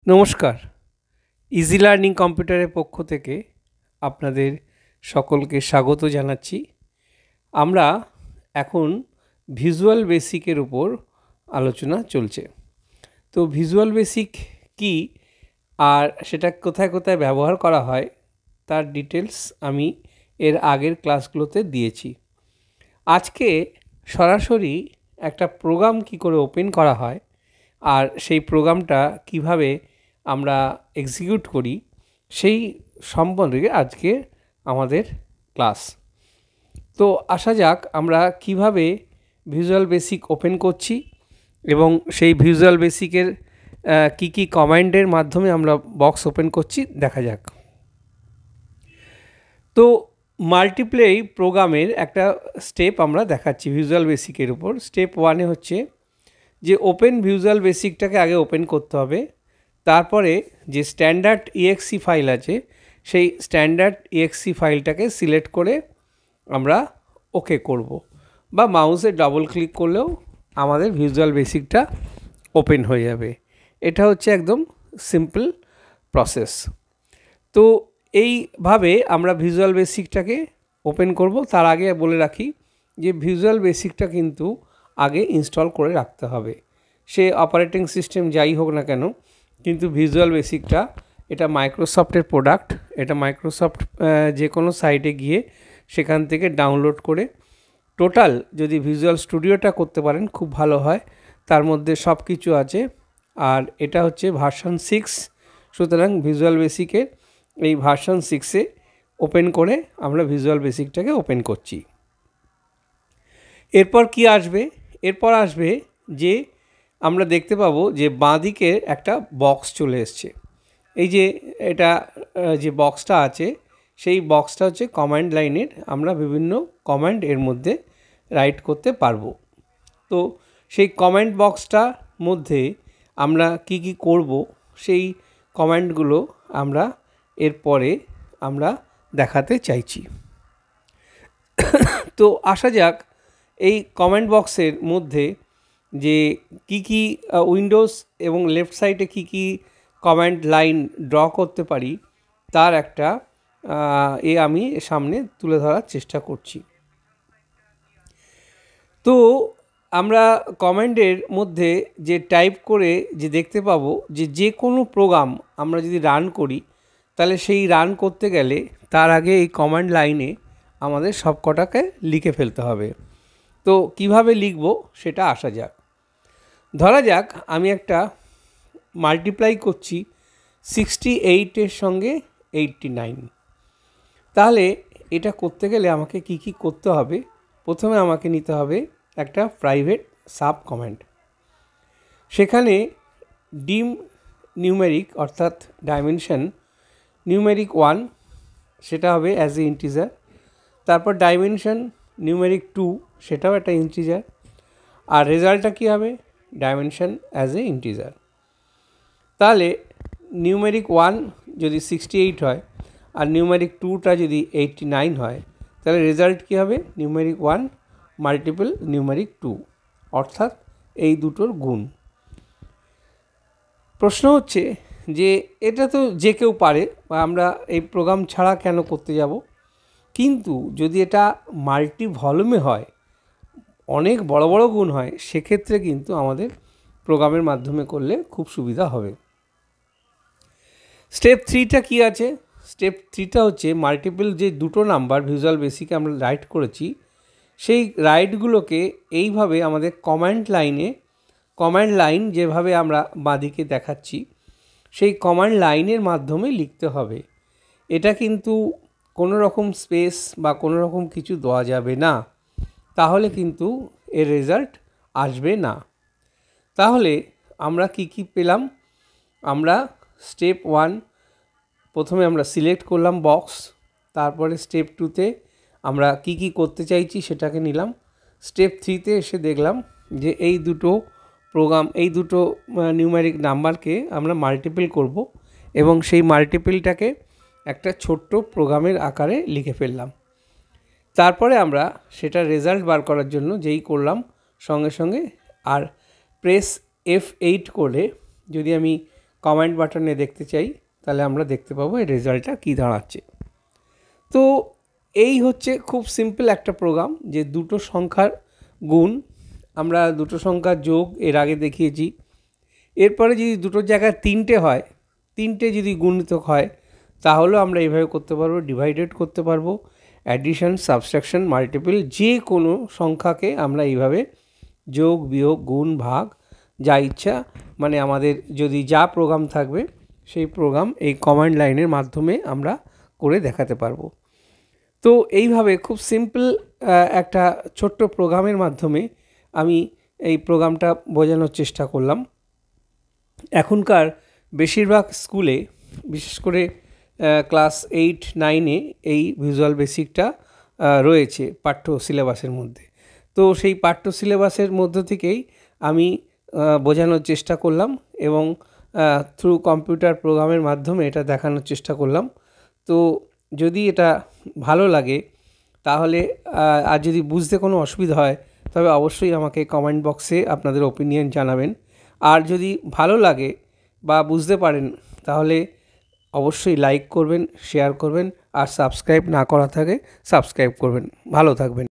নমস্কার। Easy learning কম্পিউটারের পক্ষ থেকে আপনাদের সকলকে স্বাগত জানাচ্ছি। আমরা এখন ভিজুয়াল বেসিকের উপর আলোচনা চলছে। তো ভিজুয়াল বেসিক কি আর সেটা কোথায় কোথায় ব্যবহার করা হয় তার ডিটেলস আমি এর আগের ক্লাসগুলোতে দিয়েছি। আজকে সরাসরি একটা প্রোগ্রাম কি করে ওপেন করা হয় আর সেই প্রোগ্রামটা কিভাবে আমরা এক্সিকিউট করি সেই সম্বন্ধে আজকে আমাদের ক্লাস। তো আসা যাক আমরা কিভাবে ভিজুয়াল বেসিক ওপেন করছি এবং সেই ভিজুয়াল বেসিকের কি কি কমান্ডের মাধ্যমে আমরা বক্স ওপেন করছি দেখা যাক। তো মাল্টিপ্লাই প্রোগ্রামের একটা স্টেপ আমরা দেখাচ্ছি ভিজুয়াল বেসিকের উপর। স্টেপ 1 হচ্ছে যে ওপেন ভিজুয়াল বেসিকটাকে আগে ওপেন করতে হবে, তারপরে যে স্ট্যান্ডার্ড ইএক্সি ফাইল আছে সেই স্ট্যান্ডার্ড ইএক্সি ফাইলটাকে সিলেক্ট করে আমরা ওকে করব, বা মাউসে ডবল ক্লিক করলেও আমাদের ভিজুয়াল বেসিকটা ওপেন হয়ে যাবে। এটা হচ্ছে একদম সিম্পল প্রসেস। তো এইভাবে আমরা ভিজুয়াল বেসিকটাকে ওপেন করব। তার আগে বলে রাখি যে ভিজুয়াল বেসিকটা কিন্তু আগে ইনস্টল করে রাখতে হবে। সে অপারেটিং সিস্টেম যাই হোক না কেন, কিন্তু ভিজুয়াল বেসিকটা এটা মাইক্রোসফটের প্রোডাক্ট। এটা মাইক্রোসফট যে কোনো সাইটে গিয়ে সেখান থেকে ডাউনলোড করে টোটাল যদি ভিজুয়াল স্টুডিওটা করতে পারেন খুব ভালো হয়। তার মধ্যে সব কিছু আছে, আর এটা হচ্ছে ভার্সন 6। সুতরাং ভিজুয়াল বেসিকের এই ভার্সন 6-এ ওপেন করে আমরা ভিজুয়াল বেসিকটাকে ওপেন করছি। এরপর কি আসবে? এরপর আসবে যে আমরা দেখতে পাবো যে বাঁদিকে একটা বক্স চলে এসছে। এই যে এটা যে বক্সটা আছে সেই বক্সটা হচ্ছে কমান্ড লাইনের। আমরা বিভিন্ন কমান্ড এর মধ্যে রাইট করতে পারবো। তো সেই কমান্ড বক্সটার মধ্যে আমরা কি কি করব সেই কমান্ডগুলো আমরা এরপরে আমরা দেখাতে চাইছি। তো আসা যাক এই কমেন্ট বক্সের মধ্যে যে কি কি উইন্ডোজ এবং লেফট সাইডে কি কি কমেন্ট লাইন ড্র করতে পারি তার একটা আমি সামনে তুলে ধরার চেষ্টা করছি। তো আমরা কমেন্টের মধ্যে যে টাইপ করে যে দেখতে পাবো যে কোনো প্রোগ্রাম আমরা যদি রান করি তাহলে সেই রান করতে গেলে তার আগে এই কমান্ড লাইনে আমাদের সব কটাকে লিখে ফেলতে হবে। তো কিভাবে লিখব সেটা আসা যাক। ধরা যাক আমি একটা মাল্টিপ্লাই করছি 68-এর সঙ্গে 89। তাহলে এটা করতে গেলে আমাকে কি কি করতে হবে? প্রথমে আমাকে নিতে হবে একটা প্রাইভেট সাব কমান্ড। সেখানে ডিম নিউমেরিক অর্থাৎ ডাইমেনশন নিউমেরিক 1 সেটা হবে অ্যাজ এ ইন্টিজার। তারপর ডাইমেনশন নিউমেরিক 2 সেটাও একটা ইন্টিজার। আর রেজাল্টটা কী হবে? Dimension as a integer. তাহলে নিউমেরিক 1 যদি 68 হয় আর নিউমেরিক 2টা যদি 89 হয় তাহলে রেজাল্ট কী হবে? নিউমেরিক 1 মাল্টিপল নিউমেরিক 2, অর্থাৎ এই দুটোর গুণ। প্রশ্ন হচ্ছে যে এটা তো যে কেউ পারে, বা আমরা এই প্রোগ্রাম ছাড়া কেন করতে যাব? কিন্তু যদি এটা মাল্টি ভলিউমে হয়, অনেক বড় বড় গুণ হয়, সেক্ষেত্রে কিন্তু আমাদের প্রোগ্রামের মাধ্যমে করলে খুব সুবিধা হবে। স্টেপ 3টা কী আছে? স্টেপ 3টা হচ্ছে মাল্টিপল যে দুটো নাম্বার ভিজুয়াল বেসিকে আমরা রাইট করেছি সেই রাইটগুলোকে এইভাবে আমাদের কমান্ড লাইন যেভাবে আমরা বাঁদিকে দেখাচ্ছি সেই কমান্ড লাইনের মাধ্যমে লিখতে হবে। এটা কিন্তু কোনো রকম স্পেস বা কোনো রকম কিছু দেওয়া যাবে না, তাহলে কিন্তু এর রেজাল্ট আসবে না। তাহলে আমরা কি কি পেলাম? আমরা স্টেপ 1 প্রথমে আমরা সিলেক্ট করলাম বক্স, তারপরে স্টেপ 2তে আমরা কি কি করতে চাইছি সেটাকে নিলাম। স্টেপ 3তে এসে দেখলাম যে এই দুটো নিউমেরিক নাম্বারকে আমরা মাল্টিপল করব এবং সেই মাল্টিপলটাকে একটা ছোট্ট প্রোগ্রামের আকারে লিখে ফেললাম। তারপরে আমরা সেটা রেজাল্ট বার করার জন্য যেই করলাম সঙ্গে সঙ্গে আর প্রেস F8 করে যদি আমি কমেন্ট বাটনে দেখতে চাই, তাহলে আমরা দেখতে পাবো এই রেজাল্টটা কী দাঁড়াচ্ছে। তো এই হচ্ছে খুব সিম্পল একটা প্রোগ্রাম, যে দুটো সংখ্যার গুণ, আমরা দুটো সংখ্যার যোগ এর আগে দেখিয়েছি। এরপরে যদি দুটোর জায়গায় তিনটে হয়, তিনটে যদি গুণিতক হয়, তাহলেও আমরা এইভাবে করতে পারবো, ডিভাইডেড করতে পারবো, অ্যাডিশন, সাবট্রাকশন, মাল্টিপল, যে কোনো সংখ্যাকে আমরা এইভাবে যোগ, বিয়োগ, গুণ, ভাগ, যা ইচ্ছা, মানে আমাদের যদি যা প্রোগ্রাম থাকবে সেই প্রোগ্রাম এই কমান্ড লাইনের মাধ্যমে আমরা করে দেখাতে পারবো। তো এইভাবে খুব সিম্পল একটা ছোট্ট প্রোগ্রামের মাধ্যমে আমি এই প্রোগ্রামটা বোঝানোর চেষ্টা করলাম। এখনকার বেশিরভাগ স্কুলে, বিশেষ করে ক্লাস 8-9-এ এই ভিজুয়াল বেসিকটা রয়েছে পাঠ্য সিলেবাসের মধ্যে। তো সেই পাঠ্য সিলেবাসের মধ্য থেকেই আমি বোঝানোর চেষ্টা করলাম এবং থ্রু কম্পিউটার প্রোগ্রামের মাধ্যমে এটা দেখানোর চেষ্টা করলাম। তো যদি এটা ভালো লাগে, তাহলে আর যদি বুঝতে কোনো অসুবিধা হয়, তবে অবশ্যই আমাকে কমেন্ট বক্সে আপনাদের ওপিনিয়ন জানাবেন। আর যদি ভালো লাগে বা বুঝতে পারেন, তাহলে অবশ্যই লাইক করবেন, শেয়ার করবেন, আর সাবস্ক্রাইব না করা থাকে সাবস্ক্রাইব করবেন। ভালো থাকবেন।